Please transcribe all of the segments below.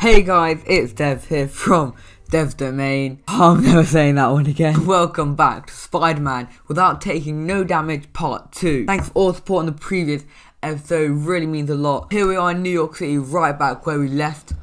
Hey guys, it's Dev here from Dev's Domain. I'm never saying that one again. Welcome back to Spider-Man Without Taking No Damage Part 2. Thanks for all the support on the previous episode, really means a lot. Here we are in New York City, right back where we left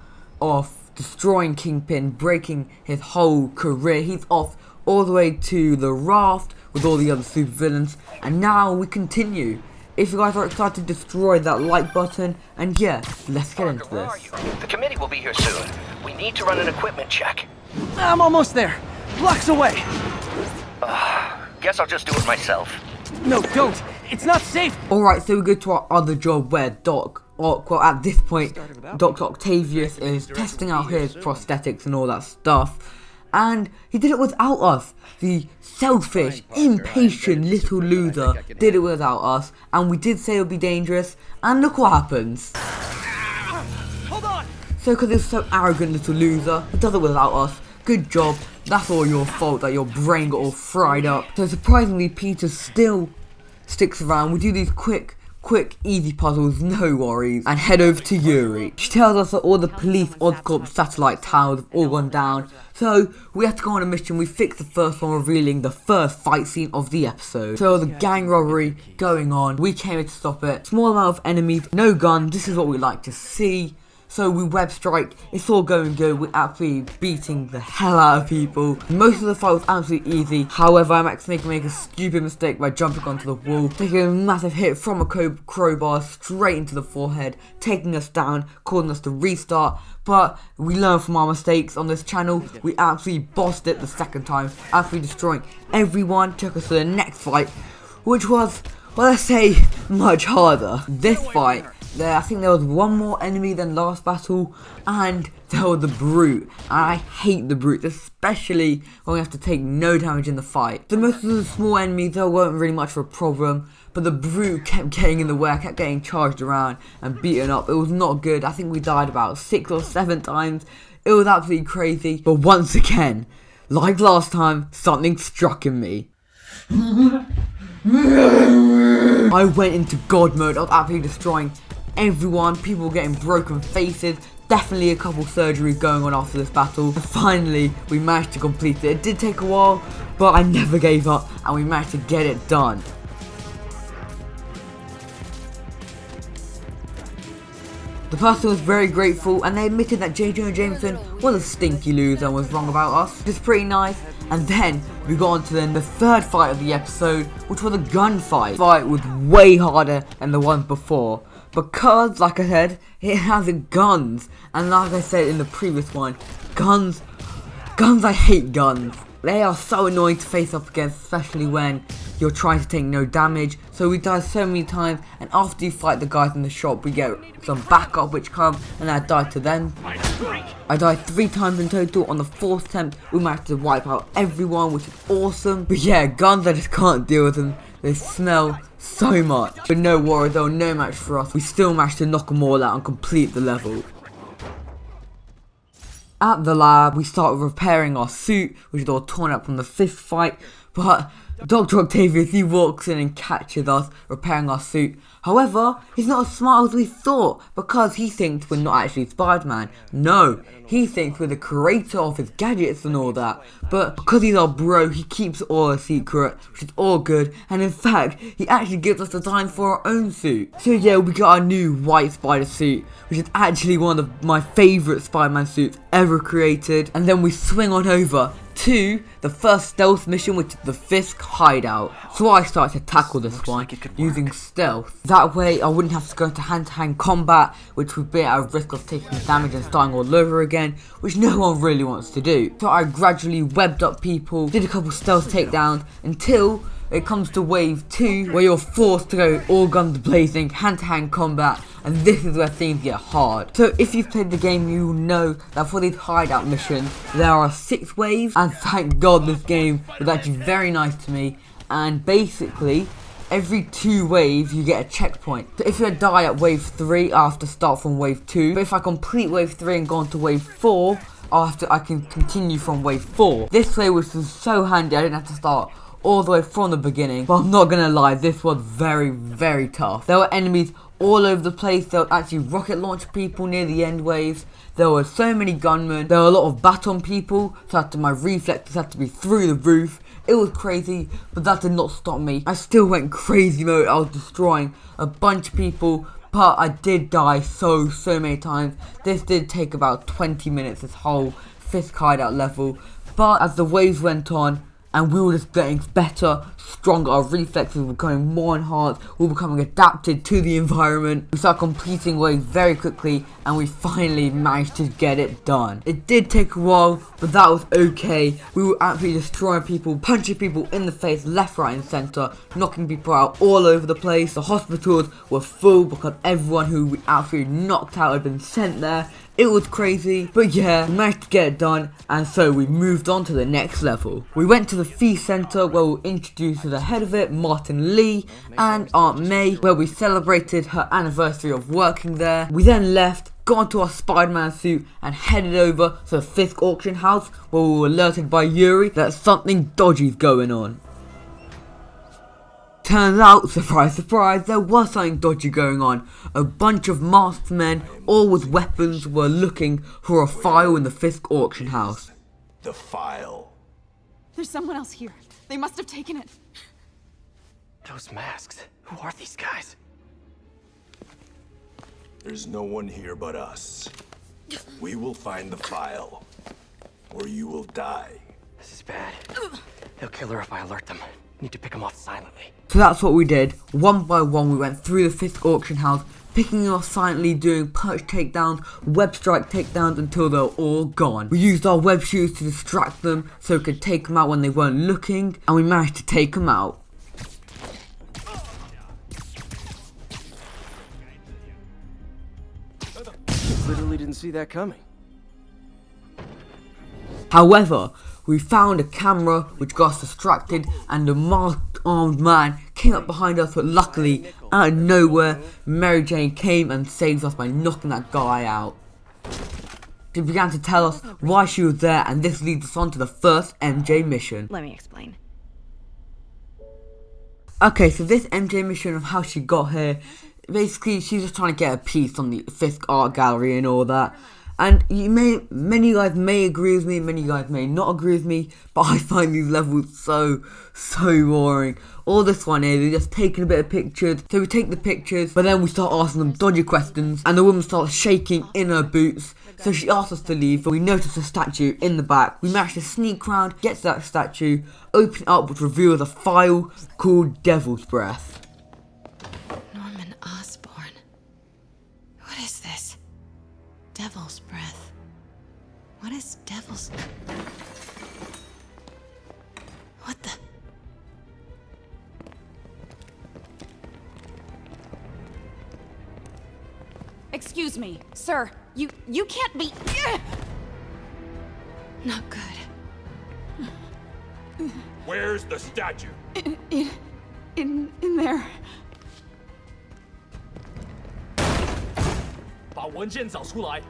off, destroying Kingpin, breaking his whole career. He's off all the way to the raft with all the other supervillains, and now we continue. If you guys are excited, destroy that like button, and yeah, let's get into this. The committee will be here soon. We need to run an equipment check. I'm almost there. Blocks away. Guess I'll just do it myself. No, don't. It's not safe. Alright, so we go to our other job where at this point, Dr. Octavius is testing out his prosthetics and all that stuff. And he did it without us. The selfish, impatient little loser did it without us. And we did say it would be dangerous. And look what happens. Hold on. So because he's so arrogant little loser, he does it without us. Good job. That's all your fault that your brain got all fried up. So surprisingly, Peter still sticks around. We do these quick, easy puzzles, no worries, and head over to Yuri. She tells us that all the police Oscorp satellite towers have all gone down, so we have to go on a mission. We fix the first one, revealing the first fight scene of the episode. So the gang robbery going on, we came here to stop it. Small amount of enemies, no guns, this is what we like to see. So we web strike, it's all going good, we're absolutely beating the hell out of people. Most of the fight was absolutely easy, however I'm accidentally making a stupid mistake by jumping onto the wall, taking a massive hit from a crowbar straight into the forehead, taking us down, causing us to restart. But we learn from our mistakes on this channel, we absolutely bossed it the second time, absolutely destroying everyone, took us to the next fight, which was, well, let's say, much harder. This fight, I think there was one more enemy than last battle, and there was the Brute. And I hate the Brute, especially when we have to take no damage in the fight. So most of the small enemies, there weren't really much of a problem, but the Brute kept getting in the way. I kept getting charged around and beaten up. It was not good. I think we died about 6 or 7 times. It was absolutely crazy. But once again, like last time, something struck in me. I went into God mode. I was absolutely destroying everyone, people getting broken faces, definitely a couple surgeries going on after this battle. And finally, we managed to complete it. It did take a while, but I never gave up, and we managed to get it done. The person was very grateful, and they admitted that J. Jonah Jameson was a stinky loser and was wrong about us, which is pretty nice. And then we got on to the third fight of the episode, which was a gunfight. The fight was way harder than the one before, because, like I said, it has guns. And like I said in the previous one, guns, I hate guns. They are so annoying to face up against, especially when you're trying to take no damage. So we die so many times, and after you fight the guys in the shop, we get some backup which come, and I die to them. I died 3 times in total. On the 4th attempt, we managed to wipe out everyone, which is awesome. But yeah, guns, I just can't deal with them. They smell so much. But no worries, though, no match for us. We still managed to knock them all out and complete the level. At the lab, we start repairing our suit, which is all torn up from the fist fight. But Dr. Octavius, he walks in and catches us repairing our suit. However, he's not as smart as we thought, because he thinks we're not actually Spider-Man. No, he thinks we're the creator of his gadgets and all that. But because he's our bro, he keeps it all a secret, which is all good. And in fact, he actually gives us designs for our own suit. So yeah, we got our new white spider suit, which is actually one of my favourite Spider-Man suits ever created. And then we swing on over to the first stealth mission, which is the Fisk hideout. So I started to tackle this one using stealth. That way I wouldn't have to go into hand-to-hand combat, which would be at a risk of taking damage and starting all over again, which no one really wants to do. So I gradually webbed up people, did a couple stealth takedowns, until it comes to wave 2, where you're forced to go all guns blazing, hand-to-hand combat, and this is where things get hard. So if you've played the game, you know that for these hideout missions, there are 6 waves, and thank God this game was actually very nice to me. And basically, every 2 waves you get a checkpoint. So if you die at wave 3, I have to start from wave 2. But if I complete wave 3 and go on to wave 4, I can continue from wave 4. This way, which was so handy, I didn't have to start all the way from the beginning. But I'm not gonna lie, this was very, very tough. There were enemies all over the place. There were actually rocket launch people near the end waves. There were so many gunmen. There were a lot of baton people, so my reflexes had to be through the roof. It was crazy, but that did not stop me. I still went crazy mode. I was destroying a bunch of people, but I did die so many times. This did take about 20 minutes, this whole Fisk hideout level. But as the waves went on, and we were just getting better, stronger, our reflexes were becoming more enhanced, we were becoming adapted to the environment. We started completing waves very quickly, and we finally managed to get it done. It did take a while, but that was okay. We were absolutely destroying people, punching people in the face, left, right and centre, knocking people out all over the place. The hospitals were full because everyone who we absolutely knocked out had been sent there. It was crazy, but yeah, we managed to get it done, and so we moved on to the next level. We went to the Feast Centre where we were introduced to the head of it, Martin Lee, and Aunt May, where we celebrated her anniversary of working there. We then left, got into our Spider-Man suit, and headed over to the Fisk auction house where we were alerted by Yuri that something dodgy's going on. Turns out, surprise surprise, there was something dodgy going on. A bunch of masked men, all with weapons, were looking for a file in the Fisk auction house. The file. There's someone else here. They must have taken it. Those masks. Who are these guys? There's no one here but us. We will find the file, or you will die. This is bad. They'll kill her if I alert them. Need to pick them off silently. So that's what we did. One by one we went through the Fisk auction house, picking them off silently, doing perch takedowns, web strike takedowns until they were all gone. We used our web shoes to distract them so we could take them out when they weren't looking, and we managed to take them out. Literally didn't see that coming. However, we found a camera which got us distracted, and a masked armed man came up behind us, but luckily, out of nowhere, Mary Jane came and saved us by knocking that guy out. She began to tell us why she was there, and this leads us on to the first MJ mission. Let me explain. Okay, so this MJ mission of how she got here, basically she's just trying to get a piece on the Fisk art gallery and all that. And many guys may agree with me, many guys may not agree with me, but I find these levels so boring. All this one is just taking a bit of pictures. So we take the pictures, but then we start asking them dodgy questions, and the woman starts shaking in her boots. So she asks us to leave, but we notice a statue in the back. We manage to sneak around, get to that statue, open it up, which reveals a file called Devil's Breath. Norman Osborn. What is this? Devil's breath. What is devil's... What the... Excuse me, sir. You can't be... Not good. Where's the statue? In there. 把文件找出来。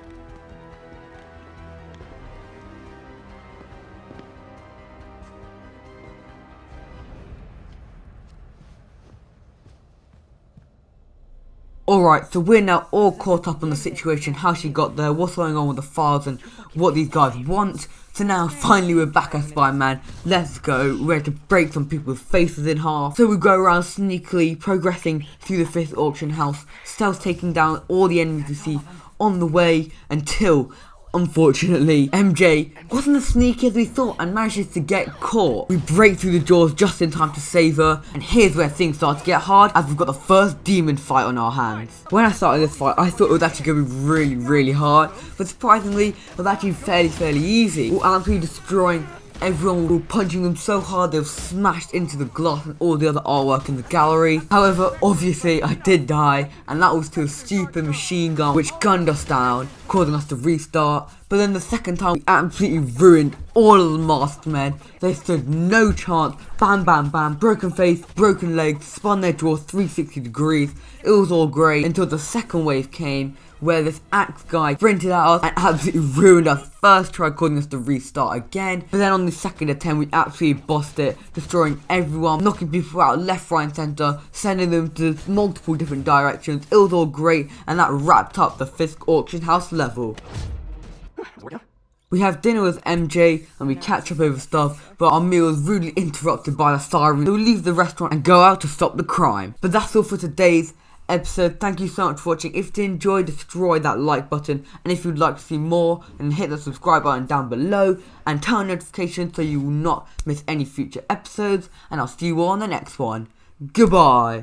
Alright, so we're now all caught up on the situation, how she got there, what's going on with the files, and what these guys want. So now, finally, we're back as Spider-Man. Let's go. We're ready to break some people's faces in half. So we go around sneakily, progressing through the Fisk auction house, stealth taking down all the enemies we see on the way, until, unfortunately, MJ wasn't as sneaky as we thought and manages to get caught. We break through the doors just in time to save her, and here's where things start to get hard, as we've got the first demon fight on our hands. When I started this fight, I thought it was actually going to be really hard, but surprisingly, it was actually fairly easy. We're absolutely destroying everyone. We were punching them so hard they were smashed into the glass and all the other artwork in the gallery. However, obviously I did die, and that was to a stupid machine gun which gunned us down, causing us to restart. But then the second time, we absolutely ruined all of the masked men. They stood no chance. Bam, bam, bam. Broken face, broken legs, spun their jaw 360 degrees. It was all great until the second wave came, where this axe guy sprinted at us and absolutely ruined us. First tried causing us to restart again, but then on the second attempt we absolutely bossed it, destroying everyone, knocking people out left, right and centre, sending them to multiple different directions. It was all great, and that wrapped up the Fisk auction house level. We have dinner with MJ and we catch up over stuff, but our meal is rudely interrupted by the siren, so we leave the restaurant and go out to stop the crime. But that's all for today's episode. Thank you so much for watching. If you enjoyed, destroy that like button, and if you'd like to see more, then hit the subscribe button down below and turn on notifications so you will not miss any future episodes, and I'll see you all on the next one. Goodbye.